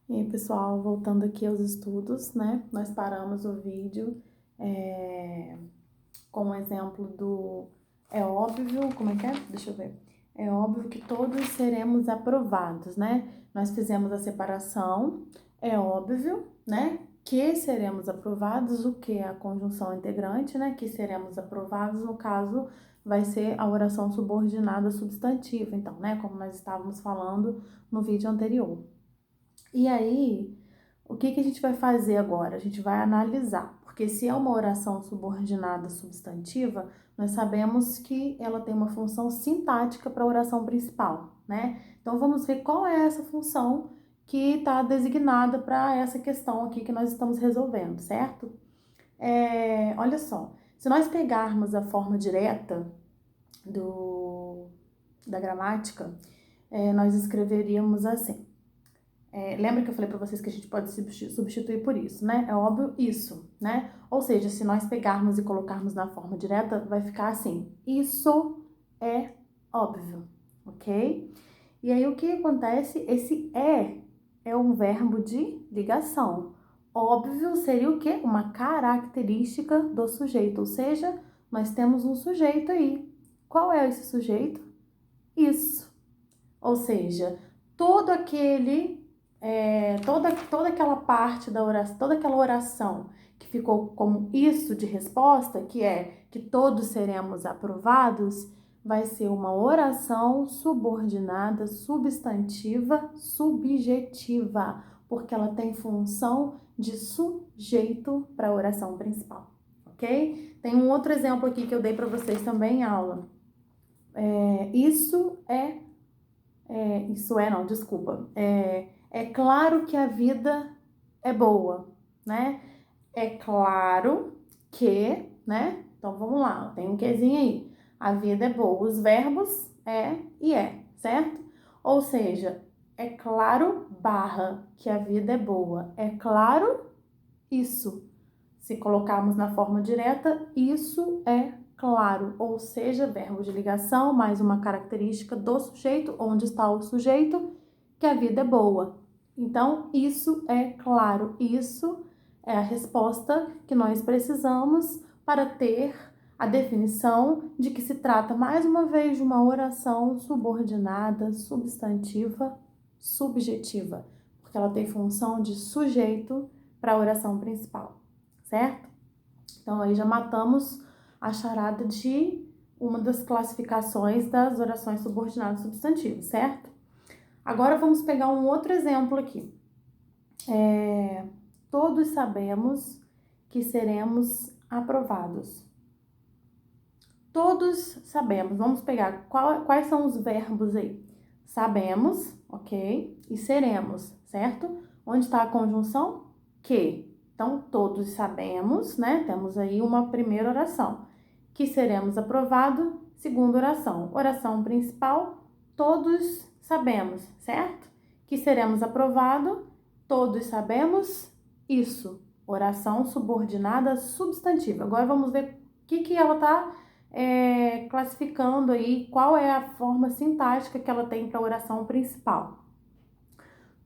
E aí, pessoal, voltando aqui aos estudos, né? Nós paramos o vídeo com o exemplo do é óbvio, como é que é? Deixa eu ver. É óbvio que todos seremos aprovados, né? Nós fizemos a separação, é óbvio, né? Que seremos aprovados, o que é a conjunção integrante, né? Que seremos aprovados, no caso, vai ser a oração subordinada substantiva, então, né? Como nós estávamos falando no vídeo anterior. E aí, o que a gente vai fazer agora? A gente vai analisar, porque se é uma oração subordinada substantiva, nós sabemos que ela tem uma função sintática para a oração principal, né? Então vamos ver qual é essa função que está designada para essa questão aqui que nós estamos resolvendo, certo? Olha só, se nós pegarmos a forma direta da gramática, nós escreveríamos assim. Lembra que eu falei para vocês que a gente pode substituir por isso, né? É óbvio isso, né? Ou seja, se nós pegarmos e colocarmos na forma direta, vai ficar assim: isso é óbvio, ok? E aí o que acontece? Esse é um verbo de ligação. Óbvio seria o quê? Uma característica do sujeito, ou seja, nós temos um sujeito aí. Qual é esse sujeito? Isso. Ou seja, todo aquele toda aquela parte da oração, toda aquela oração que ficou como isso de resposta, que é que todos seremos aprovados, vai ser uma oração subordinada, substantiva, subjetiva, porque ela tem função de sujeito para a oração principal, ok? Tem um outro exemplo aqui que eu dei para vocês também em aula. É claro que a vida é boa, né? É claro que, né? Então vamos lá, tem um quezinho aí. A vida é boa. Os verbos é e é, certo? Ou seja, é claro barra que a vida é boa. É claro isso. Se colocarmos na forma direta, isso é claro, ou seja, verbo de ligação mais uma característica do sujeito, onde está o sujeito, que a vida é boa. Então, isso é claro, isso é a resposta que nós precisamos para ter a definição de que se trata, mais uma vez, de uma oração subordinada, substantiva, subjetiva, porque ela tem função de sujeito para a oração principal, certo? Então, aí já matamos a charada de uma das classificações das orações subordinadas substantivas, certo? Agora vamos pegar um outro exemplo aqui. Todos sabemos que seremos aprovados. Todos sabemos. Vamos pegar quais são os verbos aí. Sabemos, ok? E seremos, certo? Onde está a conjunção? Que. Então, todos sabemos, né? Temos aí uma primeira oração. Que seremos aprovados, segunda oração. Oração principal, todos sabemos, certo? Que seremos aprovados, todos sabemos isso. Oração subordinada substantiva. Agora vamos ver o que ela está classificando aí, qual é a forma sintática que ela tem para a oração principal.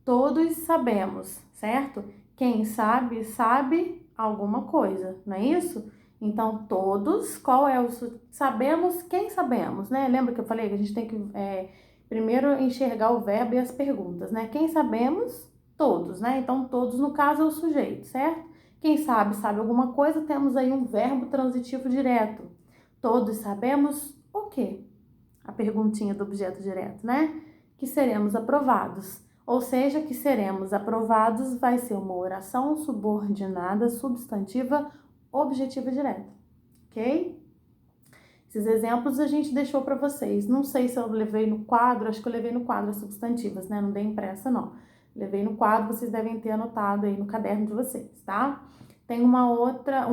Todos sabemos, certo? Quem sabe, sabe alguma coisa, não é isso? Então, todos, qual é o... Sabemos quem sabemos, né? Lembra que eu falei que a gente tem que primeiro enxergar o verbo e as perguntas, né? Quem sabemos? Todos, né? Então, todos, no caso, é o sujeito, certo? Quem sabe, sabe alguma coisa, temos aí um verbo transitivo direto. Todos sabemos o quê? A perguntinha do objeto direto, né? Que seremos aprovados. Ou seja, que seremos aprovados vai ser uma oração subordinada, substantiva, objetiva direta, ok? Esses exemplos a gente deixou para vocês. Não sei se eu levei no quadro, acho que eu levei no quadro as substantivas, né? Não dei impressa, não. Levei no quadro, vocês devem ter anotado aí no caderno de vocês, tá? Tem um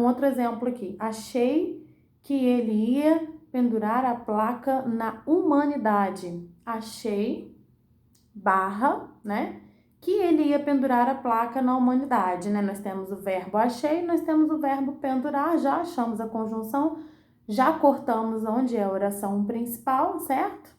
outro exemplo aqui. Achei que ele ia pendurar a placa na humanidade. Achei, barra, né? Que ele ia pendurar a placa na humanidade, né? Nós temos o verbo achei, nós temos o verbo pendurar, já achamos a conjunção, já cortamos onde é a oração principal, certo?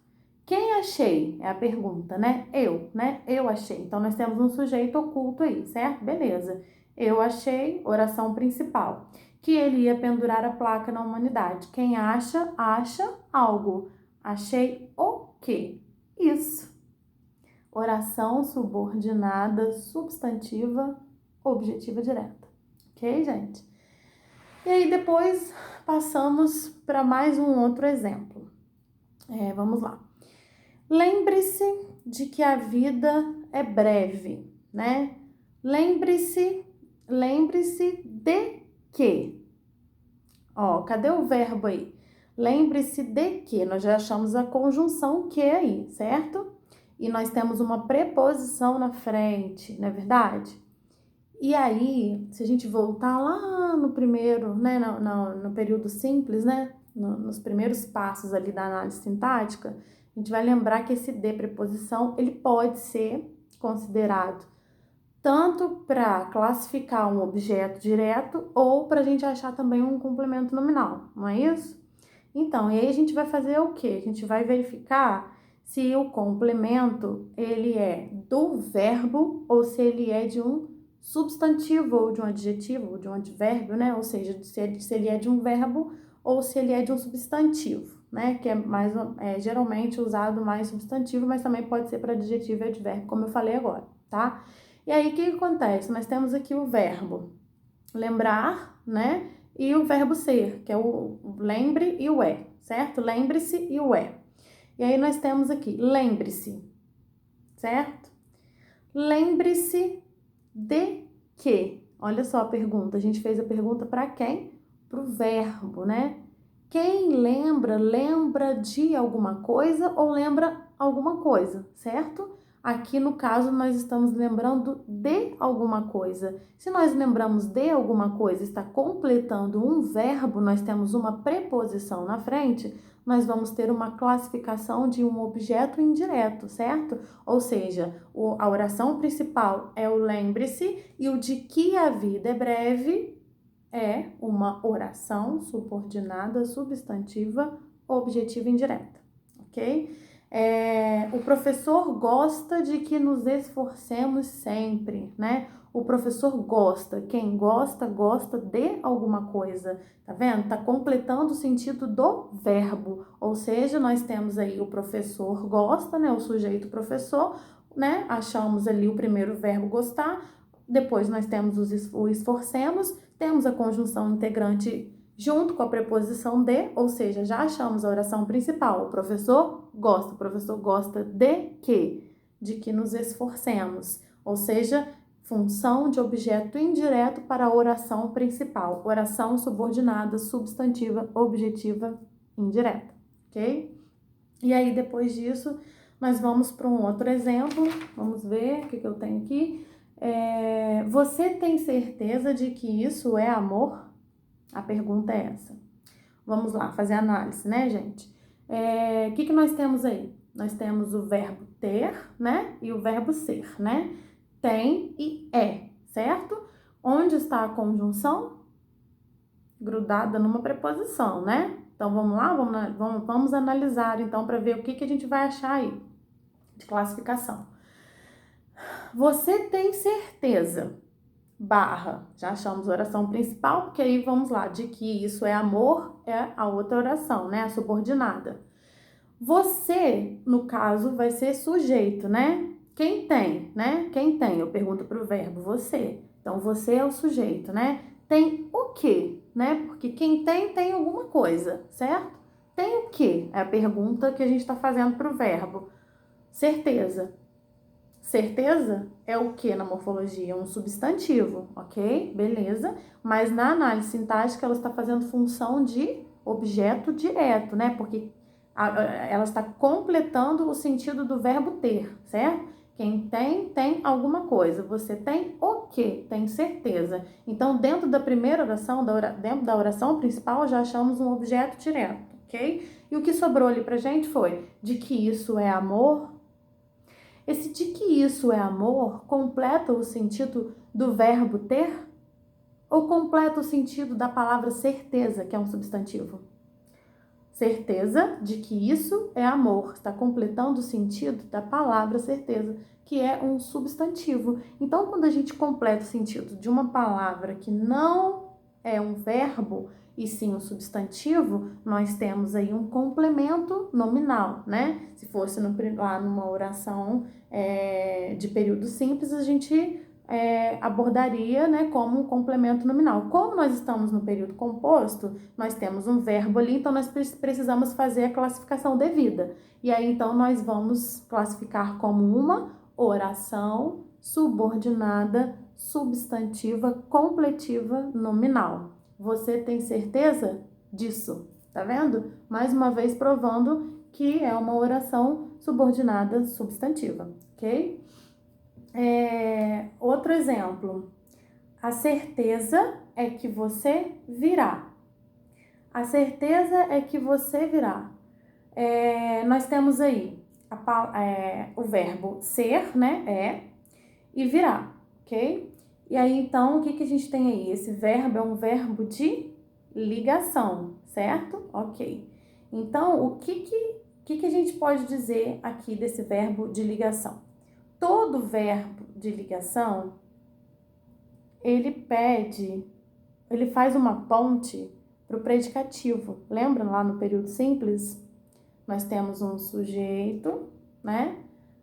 Quem achei? É a pergunta, né? Eu, né? Eu achei. Então, nós temos um sujeito oculto aí, certo? Beleza. Eu achei, oração principal. Que ele ia pendurar a placa na humanidade. Quem acha, acha algo. Achei o quê? Isso. Oração subordinada, substantiva, objetiva direta. Ok, gente? E aí, depois, passamos para mais um outro exemplo. Vamos lá. Lembre-se de que a vida é breve, né? Lembre-se de que. Ó, cadê o verbo aí? Lembre-se de que. Nós já achamos a conjunção que aí, certo? E nós temos uma preposição na frente, não é verdade? E aí, se a gente voltar lá no primeiro, né, no período simples, né, nos primeiros passos ali da análise sintática, a gente vai lembrar que esse de preposição, ele pode ser considerado tanto para classificar um objeto direto ou para a gente achar também um complemento nominal, não é isso? Então, e aí a gente vai fazer o quê? A gente vai verificar se o complemento, ele é do verbo ou se ele é de um substantivo ou de um adjetivo ou de um advérbio, né? Ou seja, se ele é de um verbo ou se ele é de um substantivo, né? Que é geralmente usado mais substantivo, mas também pode ser para adjetivo e advérbio, como eu falei agora, tá? E aí, o que acontece? Nós temos aqui o verbo lembrar, né? E o verbo ser, que é o lembre e o é, certo? Lembre-se e o é. E aí nós temos aqui, lembre-se, certo? Lembre-se de quê? Olha só a pergunta, a gente fez a pergunta para quem? Para o verbo, né? Quem lembra, lembra de alguma coisa ou lembra alguma coisa, certo? Aqui no caso nós estamos lembrando de alguma coisa. Se nós lembramos de alguma coisa, está completando um verbo, nós temos uma preposição na frente, nós vamos ter uma classificação de um objeto indireto, certo? Ou seja, a oração principal é o lembre-se e o de que a vida é breve é uma oração subordinada, substantiva, objetiva indireta, ok? O professor gosta de que nos esforcemos sempre, né? O professor gosta, quem gosta, gosta de alguma coisa, tá vendo? Tá completando o sentido do verbo, ou seja, nós temos aí o professor gosta, né? O sujeito professor, né? Achamos ali o primeiro verbo gostar, depois nós temos o esforcemos, temos a conjunção integrante junto com a preposição de, ou seja, já achamos a oração principal. O professor gosta de quê? De que nos esforcemos. Ou seja, função de objeto indireto para a oração principal. Oração subordinada, substantiva, objetiva, indireta. Ok? E aí, depois disso, nós vamos para um outro exemplo. Vamos ver o que eu tenho aqui. Você tem certeza de que isso é amor? A pergunta é essa. Vamos lá, fazer análise, né, gente? O que nós temos aí? Nós temos o verbo ter, né? E o verbo ser, né? Tem e é, certo? Onde está a conjunção? Grudada numa preposição, né? Então, vamos lá? Vamos analisar, então, para ver o que a gente vai achar aí de classificação. Você tem certeza? Barra, já achamos a oração principal, porque aí vamos lá, de que isso é amor, é a outra oração, né, a subordinada. Você, no caso, vai ser sujeito, né? Quem tem, né? Quem tem? Eu pergunto para o verbo você. Então, você é o sujeito, né? Tem o quê, né? Porque quem tem alguma coisa, certo? Tem o quê? É a pergunta que a gente está fazendo para o verbo. Certeza. Certeza é o que na morfologia? Um substantivo, ok? Beleza. Mas na análise sintática ela está fazendo função de objeto direto, né? Porque ela está completando o sentido do verbo ter, certo? Quem tem alguma coisa. Você tem o quê? Tem certeza. Então, dentro da primeira oração, dentro da oração principal, já achamos um objeto direto, ok? E o que sobrou ali pra gente foi de que isso é amor. Esse de que isso é amor completa o sentido do verbo ter ou completa o sentido da palavra certeza, que é um substantivo? certeza de que isso é amor. Está completando o sentido da palavra certeza, que é um substantivo. Então, quando a gente completa o sentido de uma palavra que não é um verbo, e sim um substantivo, nós temos aí um complemento nominal, né? Se fosse lá numa oração de período simples, a gente abordaria, né, como um complemento nominal. Como nós estamos no período composto, nós temos um verbo ali, então nós precisamos fazer a classificação devida. E aí, então, nós vamos classificar como uma oração subordinada, substantiva, completiva, nominal. Você tem certeza disso? Tá vendo? Mais uma vez provando que é uma oração subordinada substantiva, ok? Outro exemplo. A certeza é que você virá. A certeza é que você virá. Nós temos aí o verbo ser, né? E virá, ok? E aí, então, o que a gente tem aí? Esse verbo é um verbo de ligação, certo? Ok. Então, o que a gente pode dizer aqui desse verbo de ligação? Todo verbo de ligação, ele faz uma ponte para o predicativo. Lembra lá no período simples? Nós temos um sujeito, né?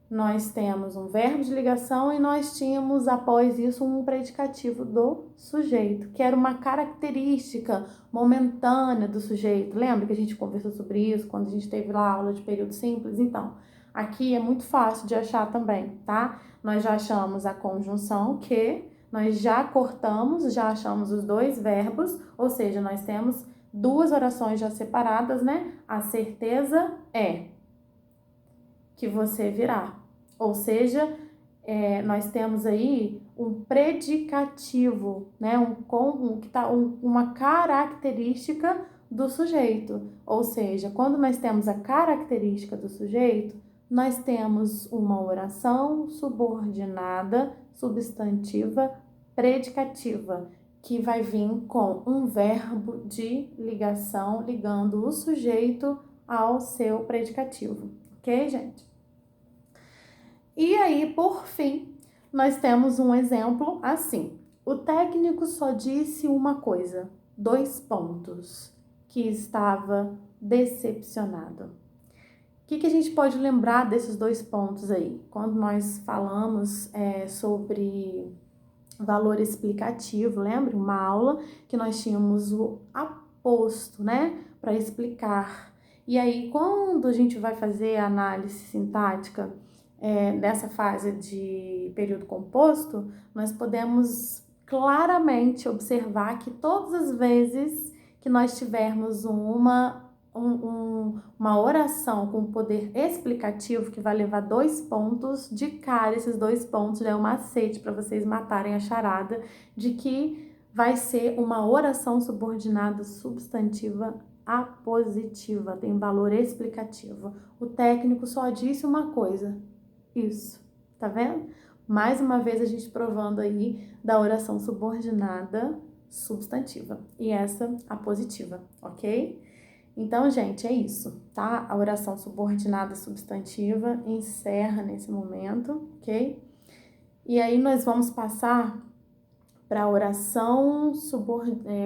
Nós temos um verbo de ligação e nós tínhamos, após isso, um predicativo do sujeito, que era uma característica momentânea do sujeito. Lembra que a gente conversou sobre isso quando a gente teve lá a aula de período simples? Então, aqui é muito fácil de achar também, tá? Nós já achamos a conjunção que, nós já cortamos, já achamos os dois verbos, ou seja, nós temos duas orações já separadas, né? A certeza é que você virá. Ou seja, nós temos aí um predicativo, né? Uma característica do sujeito. Ou seja, quando nós temos a característica do sujeito, nós temos uma oração subordinada, substantiva, predicativa, que vai vir com um verbo de ligação, ligando o sujeito ao seu predicativo. Ok, gente? E aí, por fim, nós temos um exemplo assim. O técnico só disse uma coisa, 2 pontos, que estava decepcionado. O que a gente pode lembrar desses 2 pontos aí? Quando nós falamos sobre valor explicativo, lembra? Uma aula que nós tínhamos o aposto, né? Para explicar. E aí, quando a gente vai fazer a análise sintática nessa fase de período composto, nós podemos claramente observar que todas as vezes que nós tivermos uma oração com poder explicativo que vai levar 2 pontos, de cara esses 2 pontos já é um macete para vocês matarem a charada de que vai ser uma oração subordinada substantiva apositiva, tem valor explicativo. O técnico só disse uma coisa, isso, tá vendo? Mais uma vez a gente provando aí da oração subordinada substantiva e essa apositiva, ok? Então, gente, é isso, tá? A oração subordinada substantiva encerra nesse momento, ok? E aí nós vamos passar para a oração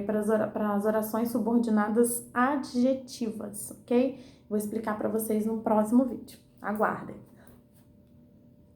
para as orações subordinadas adjetivas, ok? Vou explicar para vocês no próximo vídeo. Aguardem!